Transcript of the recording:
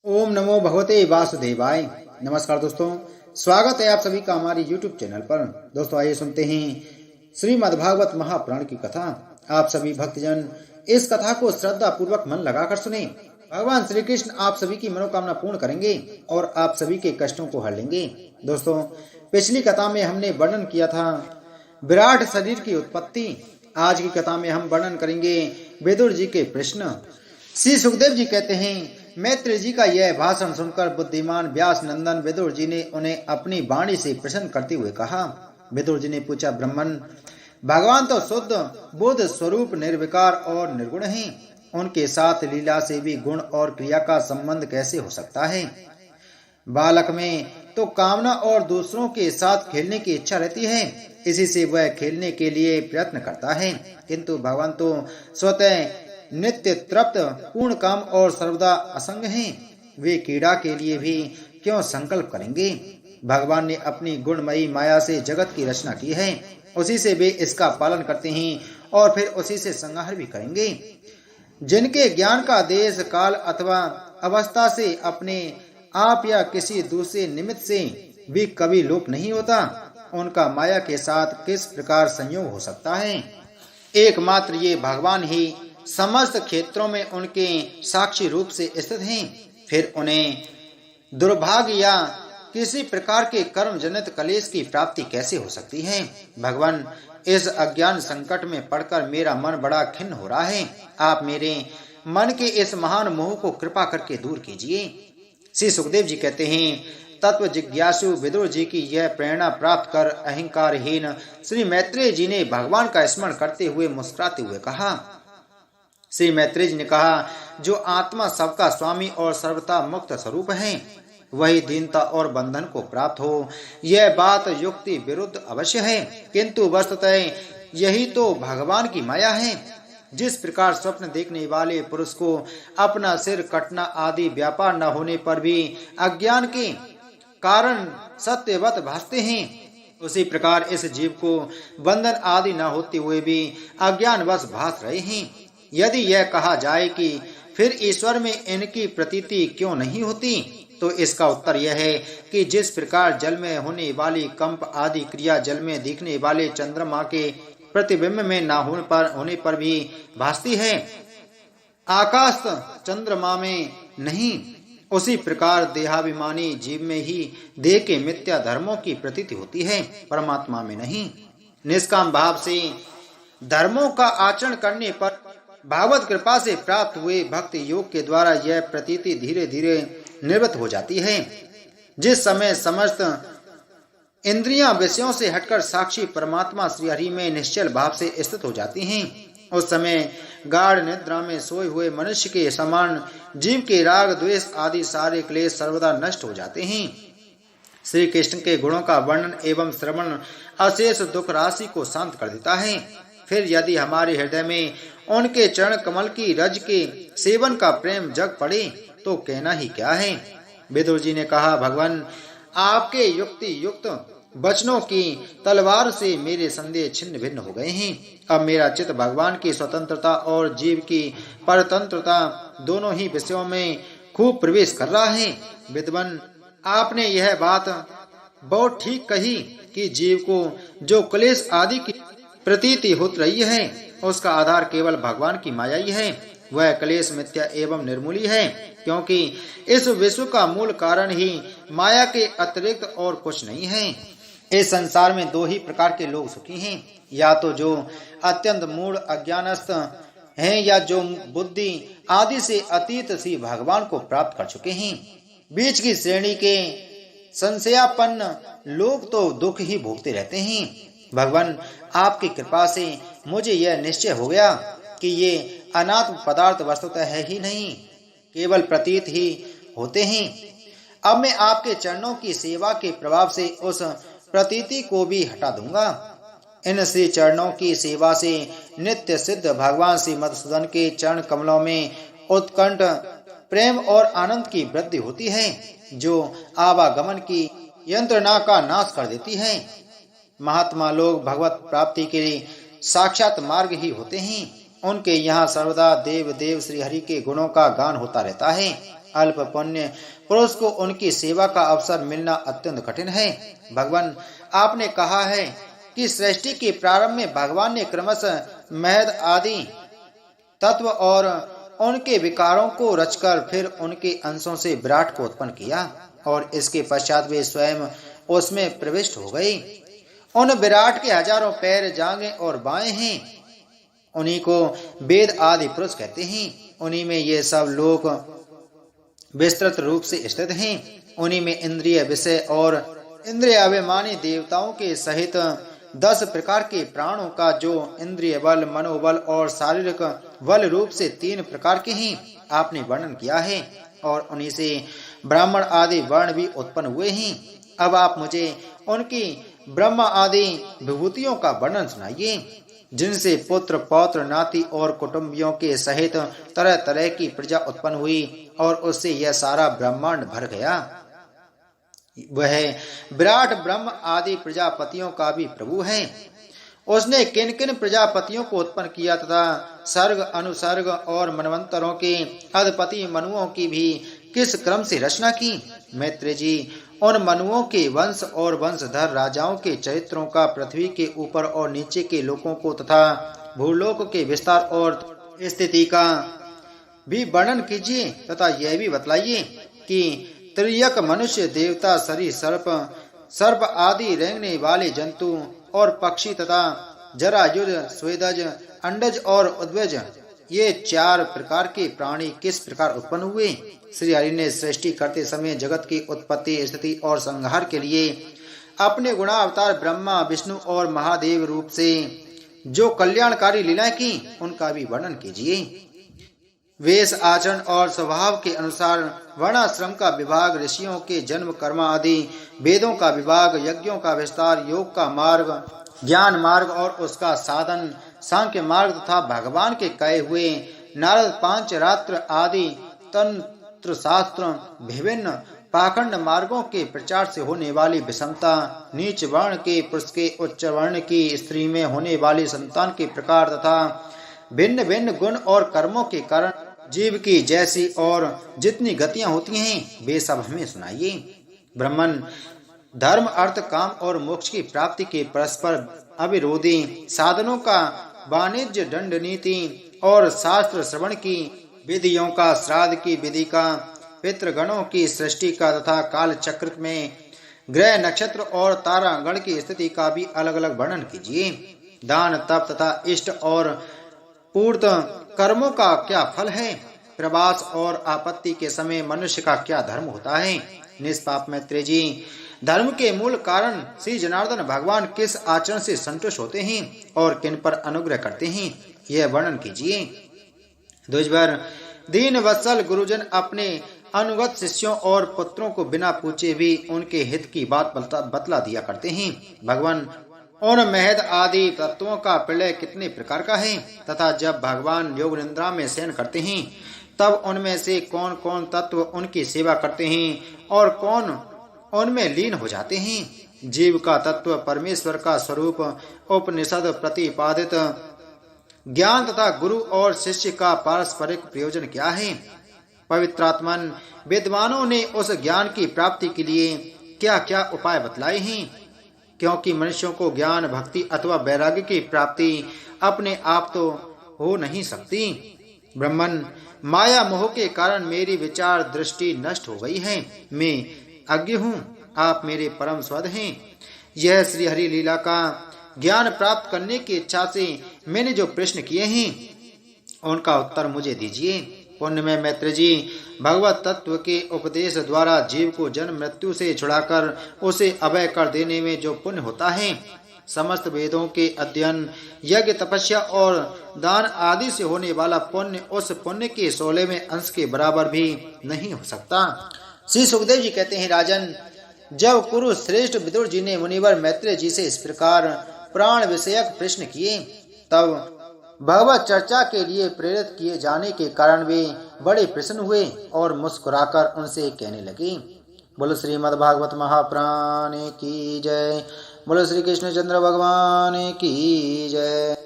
ओम नमो भगवते वासुदेवाय। नमस्कार दोस्तों, स्वागत है आप सभी का हमारी YouTube चैनल पर। दोस्तों आइए सुनते हैं श्रीमद् भागवत महापुराण की कथा। आप सभी भक्तजन इस कथा को श्रद्धा पूर्वक मन लगाकर सुने। भगवान श्री कृष्ण आप सभी की मनोकामना पूर्ण करेंगे और आप सभी के कष्टों को हर लेंगे। दोस्तों पिछली कथा में हमने वर्णन किया था विराट शरीर की उत्पत्ति। आज की कथा में हम वर्णन करेंगे विदुर जी के प्रश्न। श्री सुखदेव जी कहते हैं, मैत्री जी का यह भाषण सुनकर बुद्धिमान व्यास नंदन विदुर जी ने उन्हें अपनी वाणी से प्रसन्न करते हुए कहा। विदुर जी ने पूछा, ब्राह्मण, भगवान तो शुद्ध बुद्ध स्वरूप निर्विकार और निर्गुण हैं। उनके साथ लीला से भी गुण और क्रिया का संबंध कैसे हो सकता है? बालक में तो कामना और दूसरों के साथ खेलने की इच्छा रहती है, इसी से वह खेलने के लिए प्रयत्न करता है, किंतु भगवान तो स्वतः नित्य तृप्त पूर्ण काम और सर्वदा असंग हैं। वे क्रीड़ा के लिए भी क्यों संकल्प करेंगे? भगवान ने अपनी गुणमयी माया से जगत की रचना की है, उसी से वे इसका पालन करते हैं और फिर उसी से संहार भी करेंगे। जिनके ज्ञान का देश काल अथवा अवस्था से अपने आप या किसी दूसरे निमित्त से भी कभी लोप नहीं होता, उनका माया के साथ किस प्रकार संयोग हो सकता है? एकमात्र ये भगवान ही समस्त क्षेत्रों में उनके साक्षी रूप से स्थित हैं। फिर उन्हें दुर्भाग्य या किसी प्रकार के कर्म जनित कलेश की प्राप्ति कैसे हो सकती है? भगवान, इस अज्ञान संकट में पड़कर मेरा मन बड़ा खिन्न हो रहा है। आप मेरे मन के इस महान मोह को कृपा करके दूर कीजिए। श्री सुखदेव जी कहते हैं, तत्व जिज्ञासु विदुर जी की यह प्रेरणा प्राप्त कर अहंकारहीन श्री मैत्रेय जी ने भगवान का स्मरण करते हुए मुस्कुराते हुए कहा। श्री मैत्रेय जी ने कहा, जो आत्मा सबका स्वामी और सर्वथा मुक्त स्वरूप है, वही दीनता और बंधन को प्राप्त हो। यह बात युक्ति विरुद्ध अवश्य है, किंतु वस्तुतः यही तो भगवान की माया है। जिस प्रकार स्वप्न देखने वाले पुरुष को अपना सिर कटना आदि व्यापार न होने पर भी अज्ञान के कारण सत्यवत भासते हैं, उसी प्रकार इस जीव को बंधन आदि न होते हुए भी अज्ञानवश भास रहे हैं। यदि यह कहा जाए कि फिर ईश्वर में इनकी प्रतीति क्यों नहीं होती, तो इसका उत्तर यह है कि जिस प्रकार जल में होने वाली कंप आदि क्रिया जल में दिखने वाले चंद्रमा के प्रतिबिंब में न होने पर भी भासती है, आकाश चंद्रमा में नहीं, उसी प्रकार देहाभिमानी जीव में ही देह के मिथ्या धर्मों की प्रतीति होती है, परमात्मा में नहीं। निष्काम भाव से धर्मों का आचरण करने पर भागवत कृपा से प्राप्त हुए भक्ति योग के द्वारा यह प्रतीति धीरे धीरे निवृत्त हो जाती है। जिस समय समस्त इंद्रियां विषयों से हटकर साक्षी परमात्मा श्री हरि में निश्चल भाव से स्थित हो जाती हैं, उस समय गाढ़ निद्रा में सोए हुए मनुष्य के समान जीव के राग द्वेष आदि सारे क्लेश सर्वदा नष्ट हो जाते हैं। श्री कृष्ण के गुणों का वर्णन एवं श्रवण अशेष दुख राशि को शांत कर देता है। फिर यदि हमारे हृदय में उनके चरण कमल की रज के सेवन का प्रेम जग पड़े तो कहना ही क्या है? विदुर जी ने कहा, भगवान, आपके युक्ति युक्त वचनों की तलवार से मेरे संदेह छिन्न भिन्न हो गए हैं। अब मेरा चित्त भगवान की स्वतंत्रता और जीव की परतंत्रता दोनों ही विषयों में खूब प्रवेश कर रहा है। विद्वान, आपने यह बात बहुत ठीक कही कि जीव को जो क्लेश आदि की प्रतीति होत रही है, उसका आधार केवल भगवान की माया ही है। वह क्लेश मिथ्या एवं निर्मूली है, क्योंकि इस विश्व का मूल कारण ही माया के अतिरिक्त और कुछ नहीं है। इस संसार में दो ही प्रकार के लोग सुखी हैं, या तो जो अत्यंत मूढ़ अज्ञानस्थ हैं, या जो बुद्धि आदि से अतीत सी भगवान को प्राप्त कर चुके हैं। बीच की श्रेणी के संशयापन्न लोग तो दुख ही भोगते रहते हैं। भगवान, आपकी कृपा से मुझे यह निश्चय हो गया कि ये अनात्म पदार्थ वस्तुतः है ही नहीं, केवल प्रतीत ही होते हैं। अब मैं आपके चरणों की सेवा के प्रभाव से उस प्रतीति को भी हटा दूंगा। इन श्री चरणों की सेवा से नित्य सिद्ध भगवान श्री मधुसूदन के चरण कमलों में उत्कंठ प्रेम और आनंद की वृद्धि होती है, जो आवागमन की यंत्रणा का नाश कर देती है। महात्मा लोग भगवत प्राप्ति के लिए साक्षात मार्ग ही होते हैं। उनके यहाँ सर्वदा देव देव श्री हरि के गुणों का गान होता रहता है। अल्प पुण्य पुरुष को उनकी सेवा का अवसर मिलना अत्यंत कठिन है। भगवान, आपने कहा है कि सृष्टि के प्रारंभ में भगवान ने क्रमशः महद आदि तत्व और उनके विकारों को रचकर फिर उनके अंशों से विराट को उत्पन्न किया और इसके पश्चात वे स्वयं उसमें प्रविष्ट हो गए। उन विराट के हजारों पैर, जांघें और बाएं हैं। उन्हीं को वेद आदि पुरुष कहते हैं। उन्हीं में ये सब लोग विस्तृत रूप से स्थित हैं। उन्हीं में इंद्रिय विषय और इंद्रिय अभिमानी देवताओं के सहित 10 प्रकार के प्राणों का, जो इंद्रिय बल, मनोबल और शारीरिक बल रूप से 3 प्रकार के हैं, आपने वर्णन किया है। और उन्हीं से ब्राह्मण आदि वर्ण भी उत्पन्न हुए हैं। अब आप मुझे उनकी ब्रह्म आदि विभूतियों का वर्णन सुनाइए, जिनसे पुत्र, पौत्र, नाती और कुटुंबियों के सहित तरह तरह की प्रजा उत्पन्न हुई और उससे यह सारा ब्रह्मांड भर गया। वह विराट ब्रह्म आदि प्रजापतियों का भी प्रभु है। उसने किन किन प्रजापतियों को उत्पन्न किया तथा सर्ग, अनुसर्ग और मनवंतरों के अधिपति मनुओं की भी किस क्रम से रचना की। मैत्रेय जी, उन मनुओं के वंश और वंशधर राजाओं के चरित्रों का, पृथ्वी के ऊपर और नीचे के लोगों को तथा भूलोक के विस्तार और स्थिति का भी वर्णन कीजिए तथा यह भी बतलाइए कि त्रियक, मनुष्य, देवता, सरी, सर्प आदि रेंगने वाले जंतु और पक्षी तथा जरायुज, स्वेदज, अंडज और उद्वज, ये 4 प्रकार के प्राणी किस प्रकार उत्पन्न हुए। श्री हरि ने सृष्टि करते समय जगत की उत्पत्ति, स्थिति और संहार के लिए अपने गुणावतार ब्रह्मा, विष्णु और महादेव रूप से जो कल्याणकारी लीलाएं की, उनका भी वर्णन कीजिए। वेश, आचरण और स्वभाव के अनुसार वर्णाश्रम का विभाग, ऋषियों के जन्म, कर्म आदि, वेदों का विभाग, यज्ञों का विस्तार, योग का मार्ग, ज्ञान मार्ग और उसका साधन, सांख्य मार्ग तथा भगवान के कहे हुए नारद पांचरात्र आदि तंत्र शास्त्र, विभिन्न पाखंड मार्गों के प्रचार से होने वाली विषमता, नीच वर्ण के पुरुष के उच्च वर्ण की स्त्री में होने वाली संतान के प्रकार तथा भिन्न भिन्न गुण और कर्मों के कारण जीव की जैसी और जितनी गतियां होती हैं, वे सब हमें सुनाइए। ब्राह्मण, धर्म, अर्थ, काम और मोक्ष की प्राप्ति के परस्पर अविरोधी साधनों का, वाणिज्य, दंड नीति और शास्त्र श्रवण की विधियों का, श्राद्ध की विधि का, पितृगणों की सृष्टि का तथा काल चक्र में ग्रह, नक्षत्र और तारागण की स्थिति का भी अलग अलग वर्णन कीजिए। दान, तप तथा इष्ट और पूर्त कर्मों का क्या फल है। प्रवास और आपत्ति के समय मनुष्य का क्या धर्म होता है। निष्पाप मैत्रेय जी, धर्म के मूल कारण श्री जनार्दन भगवान किस आचरण से संतुष्ट होते हैं और किन पर अनुग्रह करते हैं, यह वर्णन कीजिए। द्विजवर, दीन वत्सल गुरुजन अपने अनुगत शिष्यों और पुत्रों को बिना पूछे भी उनके हित की बात बतला दिया करते हैं। भगवान, उन महद आदि तत्वों का प्रलय कितने प्रकार का है तथा जब भगवान योग निद्रा में शयन करते हैं तब उनमें से कौन कौन तत्व उनकी सेवा करते हैं और कौन उनमें लीन हो जाते हैं। जीव का तत्व, परमेश्वर का स्वरूप, उपनिषद प्रतिपादित ज्ञान तथा गुरु और शिष्य का पारस्परिक प्रयोजन क्या है। पवित्रात्मन विद्वानों ने उस ज्ञान की प्राप्ति के लिए क्या क्या उपाय बतलाए हैं, क्योंकि मनुष्यों को ज्ञान, भक्ति अथवा वैराग्य की प्राप्ति अपने आप तो हो नहीं सकती। ब्रह्मन, माया मोह के कारण मेरी विचार दृष्टि नष्ट हो गई है। मैं अज्ञ हूँ, आप मेरे परम स्वद हैं। यह श्री हरि लीला का ज्ञान प्राप्त करने की इच्छा से मैंने जो प्रश्न किए हैं उनका उत्तर मुझे दीजिए। पुण्य में मैत्रेय जी, भगवत तत्व के उपदेश द्वारा जीव को जन्म मृत्यु से छुड़ाकर उसे अभय कर देने में जो पुण्य होता है, समस्त वेदों के अध्ययन, यज्ञ, तपस्या और दान आदि से होने वाला पुण्य उस पुण्य के 16वें अंश के बराबर भी नहीं हो सकता। श्री सुखदेव जी कहते हैं, राजन, जब कुरु श्रेष्ठ विदुर जी ने मुनिवर मैत्रेय जी से इस प्रकार प्राण विषयक प्रश्न किए तब भगवत चर्चा के लिए प्रेरित किए जाने के कारण वे बड़े प्रसन्न हुए और मुस्कुराकर उनसे कहने लगे। बोलो श्रीमद् भागवत महापुराण की जय। बोलो श्री कृष्ण चंद्र भगवान की जय।